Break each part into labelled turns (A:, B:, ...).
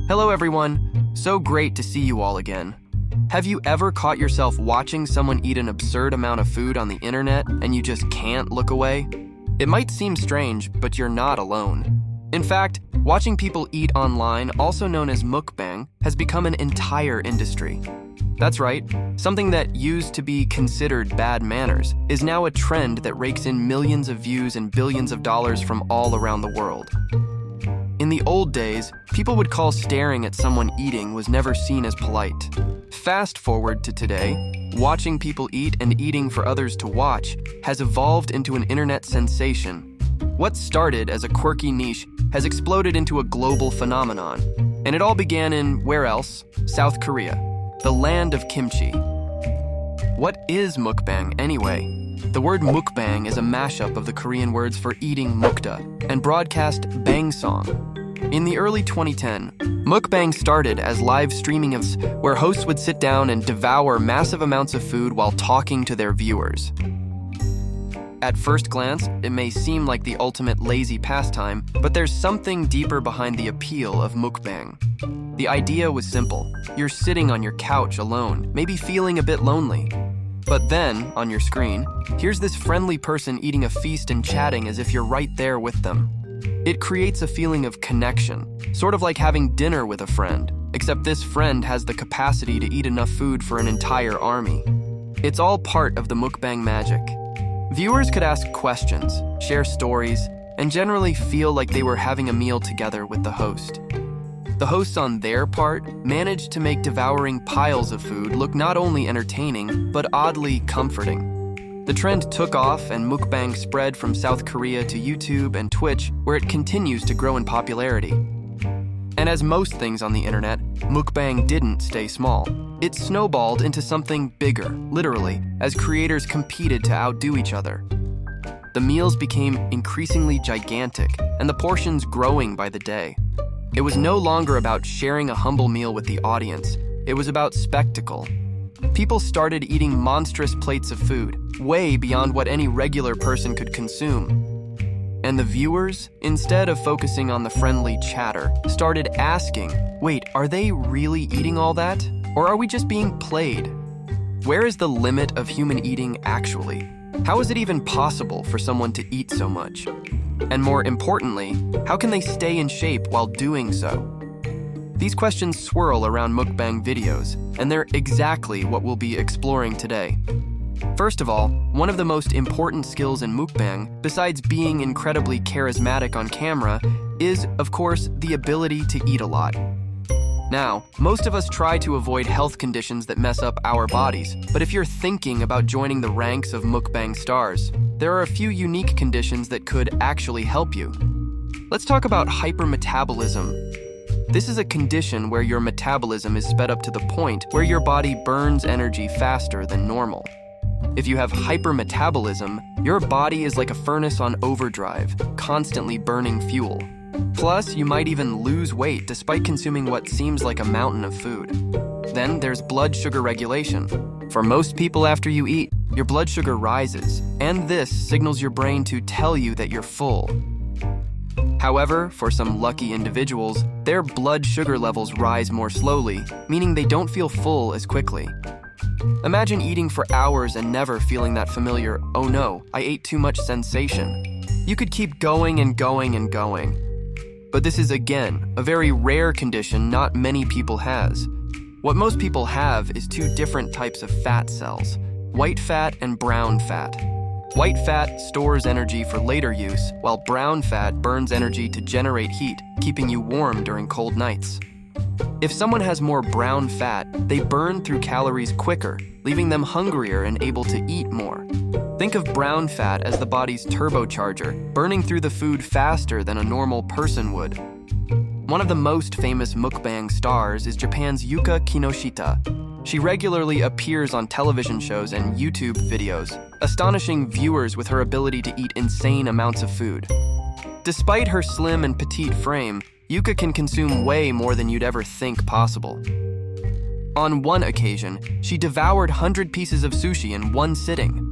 A: Hello everyone, so great to see you all again. Have you ever caught yourself watching someone eat an absurd amount of food on the internet and you just can't look away? It might seem strange, but you're not alone. In fact, watching people eat online, also known as mukbang, has become an entire industry. That's right, something that used to be considered bad manners is now a trend that rakes in millions of views and billions of dollars from all around the world. In the old days, people would call staring at someone eating was never seen as polite. Fast forward to today, watching people eat and eating for others to watch has evolved into an internet sensation. What started as a quirky niche has exploded into a global phenomenon. And it all began in, where else? South Korea, the land of kimchi. What is mukbang anyway? The word mukbang is a mashup of the Korean words for eating mukda and broadcast bang song. In the early 2010, mukbang started as live streaming events where hosts would sit down and devour massive amounts of food while talking to their viewers. At first glance, it may seem like the ultimate lazy pastime, but there's something deeper behind the appeal of mukbang. The idea was simple. You're sitting on your couch alone, maybe feeling a bit lonely. But then, on your screen, here's this friendly person eating a feast and chatting as if you're right there with them. It creates a feeling of connection, sort of like having dinner with a friend, except this friend has the capacity to eat enough food for an entire army. It's all part of the mukbang magic. Viewers could ask questions, share stories, and generally feel like they were having a meal together with the host. The hosts on their part managed to make devouring piles of food look not only entertaining, but oddly comforting. The trend took off and mukbang spread from South Korea to YouTube and Twitch, where it continues to grow in popularity. And as most things on the internet, mukbang didn't stay small. It snowballed into something bigger, literally, as creators competed to outdo each other. The meals became increasingly gigantic, and the portions growing by the day. It was no longer about sharing a humble meal with the audience. It was about spectacle. People started eating monstrous plates of food, way beyond what any regular person could consume. And the viewers, instead of focusing on the friendly chatter, started asking, wait, are they really eating all that? Or are we just being played? Where is the limit of human eating actually? How is it even possible for someone to eat so much? And more importantly, how can they stay in shape while doing so? These questions swirl around mukbang videos, and they're exactly what we'll be exploring today. First of all, one of the most important skills in mukbang, besides being incredibly charismatic on camera, is, of course, the ability to eat a lot. Now, most of us try to avoid health conditions that mess up our bodies, but if you're thinking about joining the ranks of mukbang stars, there are a few unique conditions that could actually help you. Let's talk about hypermetabolism. This is a condition where your metabolism is sped up to the point where your body burns energy faster than normal. If you have hypermetabolism, your body is like a furnace on overdrive, constantly burning fuel. Plus, you might even lose weight despite consuming what seems like a mountain of food. Then there's blood sugar regulation. For most people after you eat, your blood sugar rises, and this signals your brain to tell you that you're full. However, for some lucky individuals, their blood sugar levels rise more slowly, meaning they don't feel full as quickly. Imagine eating for hours and never feeling that familiar, oh no, I ate too much sensation. You could keep going and going and going. But this is, again, a very rare condition not many people has. What most people have is two different types of fat cells, white fat and brown fat. White fat stores energy for later use, while brown fat burns energy to generate heat, keeping you warm during cold nights. If someone has more brown fat, they burn through calories quicker, leaving them hungrier and able to eat more. Think of brown fat as the body's turbocharger, burning through the food faster than a normal person would. One of the most famous mukbang stars is Japan's Yuka Kinosita. She regularly appears on television shows and YouTube videos, astonishing viewers with her ability to eat insane amounts of food. Despite her slim and petite frame, Yuka can consume way more than you'd ever think possible. On one occasion, she devoured 100 pieces of sushi in one sitting.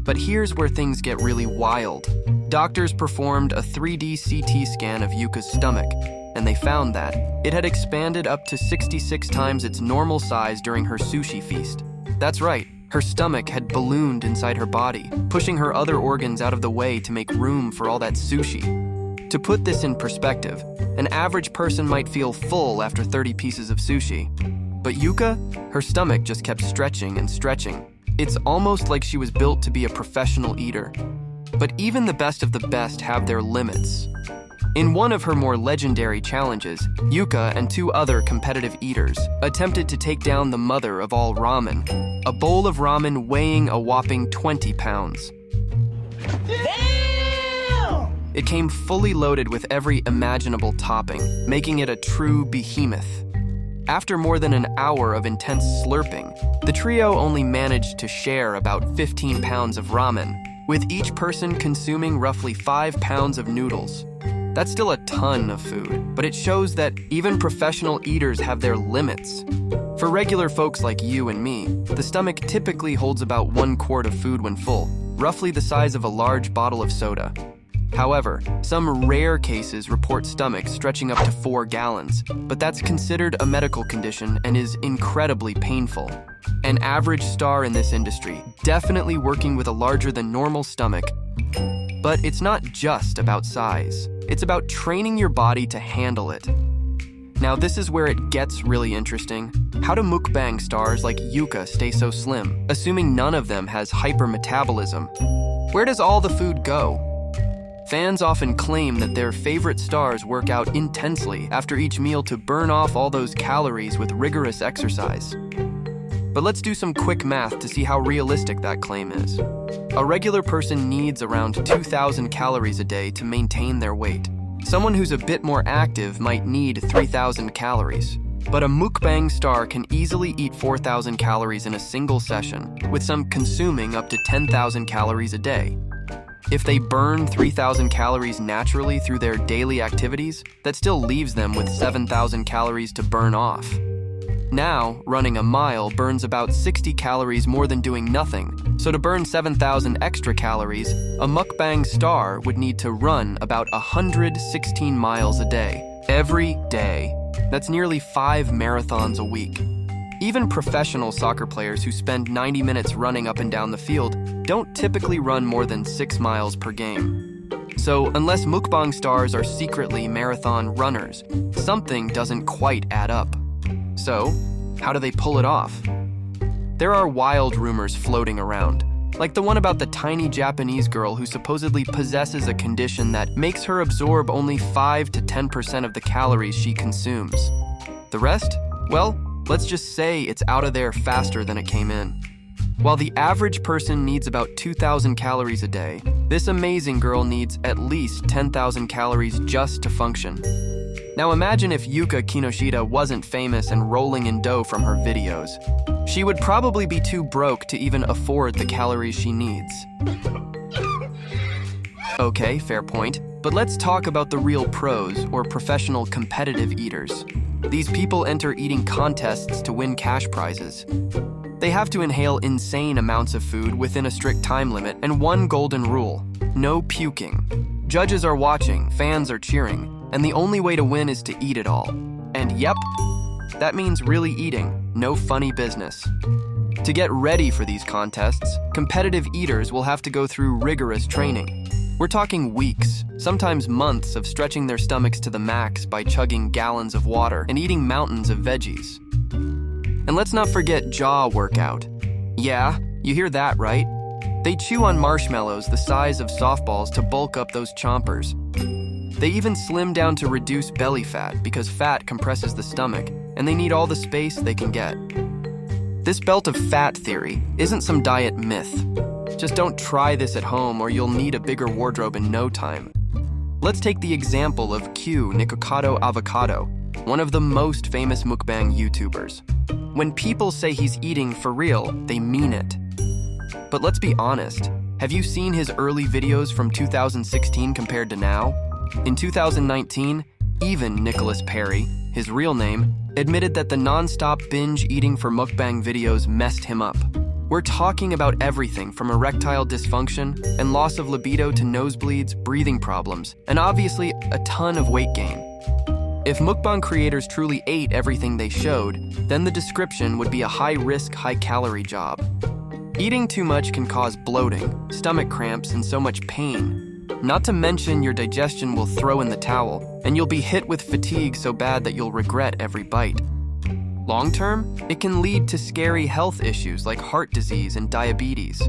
A: But here's where things get really wild. Doctors performed a 3D CT scan of Yuka's stomach, and they found that it had expanded up to 66 times its normal size during her sushi feast. That's right, her stomach had ballooned inside her body, pushing her other organs out of the way to make room for all that sushi. To put this in perspective, an average person might feel full after 30 pieces of sushi. But Yuka, her stomach just kept stretching and stretching. It's almost like she was built to be a professional eater. But even the best of the best have their limits. In one of her more legendary challenges, Yuka and 2 other competitive eaters attempted to take down the mother of all ramen, a bowl of ramen weighing a whopping 20 pounds.
B: Damn!
A: It came fully loaded with every imaginable topping, making it a true behemoth. After more than an hour of intense slurping, the trio only managed to share about 15 pounds of ramen, with each person consuming roughly 5 pounds of noodles. That's still a ton of food, but it shows that even professional eaters have their limits. For regular folks like you and me, the stomach typically holds about 1 quart of food when full, roughly the size of a large bottle of soda. However, some rare cases report stomachs stretching up to 4 gallons, but that's considered a medical condition and is incredibly painful. An average star in this industry, definitely working with a larger than normal stomach. But it's not just about size. It's about training your body to handle it. Now this is where it gets really interesting. How do mukbang stars like Yuka stay so slim, assuming none of them has hypermetabolism? Where does all the food go? Fans often claim that their favorite stars work out intensely after each meal to burn off all those calories with rigorous exercise. But let's do some quick math to see how realistic that claim is. A regular person needs around 2,000 calories a day to maintain their weight. Someone who's a bit more active might need 3,000 calories. But a mukbang star can easily eat 4,000 calories in a single session, with some consuming up to 10,000 calories a day. If they burn 3,000 calories naturally through their daily activities, that still leaves them with 7,000 calories to burn off. Now, running a mile burns about 60 calories more than doing nothing, so to burn 7,000 extra calories, a mukbang star would need to run about 116 miles a day, every day. That's nearly 5 marathons a week. Even professional soccer players who spend 90 minutes running up and down the field don't typically run more than 6 miles per game. So, unless mukbang stars are secretly marathon runners, something doesn't quite add up. So, how do they pull it off? There are wild rumors floating around, like the one about the tiny Japanese girl who supposedly possesses a condition that makes her absorb only 5 to 10% of the calories she consumes. The rest? Well, let's just say it's out of there faster than it came in. While the average person needs about 2,000 calories a day, this amazing girl needs at least 10,000 calories just to function. Now imagine if Yuka Kinosita wasn't famous and rolling in dough from her videos. She would probably be too broke to even afford the calories she needs. Okay, fair point, but let's talk about the real pros or professional competitive eaters. These people enter eating contests to win cash prizes. They have to inhale insane amounts of food within a strict time limit and one golden rule: no puking. Judges are watching, fans are cheering, and the only way to win is to eat it all. And yep, that means really eating, no funny business. To get ready for these contests, competitive eaters will have to go through rigorous training. We're talking weeks, sometimes months of stretching their stomachs to the max by chugging gallons of water and eating mountains of veggies. And let's not forget jaw workout. Yeah, you hear that right? They chew on marshmallows the size of softballs to bulk up those chompers. They even slim down to reduce belly fat because fat compresses the stomach and they need all the space they can get. This belt of fat theory isn't some diet myth. Just don't try this at home or you'll need a bigger wardrobe in no time. Let's take the example of Q Nikocado Avocado, one of the most famous mukbang YouTubers. When people say he's eating for real, they mean it. But let's be honest, have you seen his early videos from 2016 compared to now? In 2019, even Nicholas Perry, his real name, admitted that the non-stop binge eating for mukbang videos messed him up. We're talking about everything from erectile dysfunction and loss of libido to nosebleeds, breathing problems, and obviously a ton of weight gain. If mukbang creators truly ate everything they showed, then the description would be a high-risk, high-calorie job. Eating too much can cause bloating, stomach cramps, and so much pain. Not to mention your digestion will throw in the towel, and you'll be hit with fatigue so bad that you'll regret every bite. Long-term, it can lead to scary health issues like heart disease and diabetes.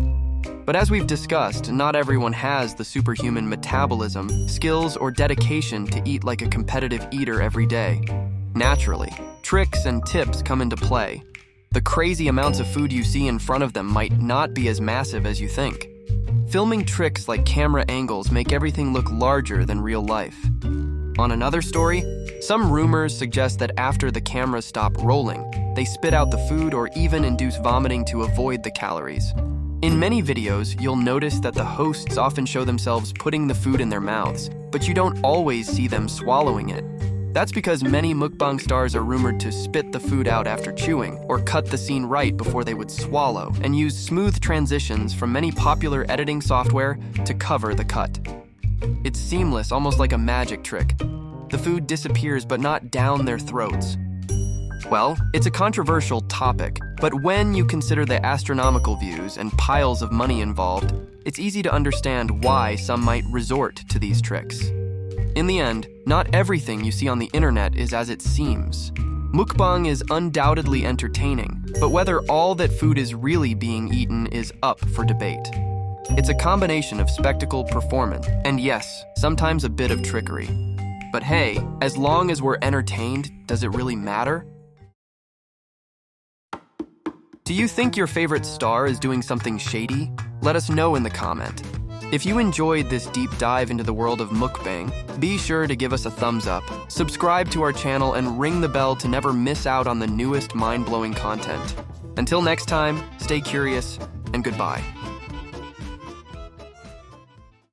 A: But as we've discussed, not everyone has the superhuman metabolism, skills, or dedication to eat like a competitive eater every day. Naturally, tricks and tips come into play. The crazy amounts of food you see in front of them might not be as massive as you think. Filming tricks like camera angles make everything look larger than real life. On another story, some rumors suggest that after the cameras stop rolling, they spit out the food or even induce vomiting to avoid the calories. In many videos, you'll notice that the hosts often show themselves putting the food in their mouths, but you don't always see them swallowing it. That's because many mukbang stars are rumored to spit the food out after chewing, or cut the scene right before they would swallow, and use smooth transitions from many popular editing software to cover the cut. It's seamless, almost like a magic trick. The food disappears, but not down their throats. Well, it's a controversial topic, but when you consider the astronomical views and piles of money involved, it's easy to understand why some might resort to these tricks. In the end, not everything you see on the internet is as it seems. Mukbang is undoubtedly entertaining, but whether all that food is really being eaten is up for debate. It's a combination of spectacle, performance, and yes, sometimes a bit of trickery. But hey, as long as we're entertained, does it really matter? Do you think your favorite star is doing something shady? Let us know in the comment. If you enjoyed this deep dive into the world of mukbang, be sure to give us a thumbs up, subscribe to our channel, and ring the bell to never miss out on the newest mind-blowing content. Until next time, stay curious, and goodbye.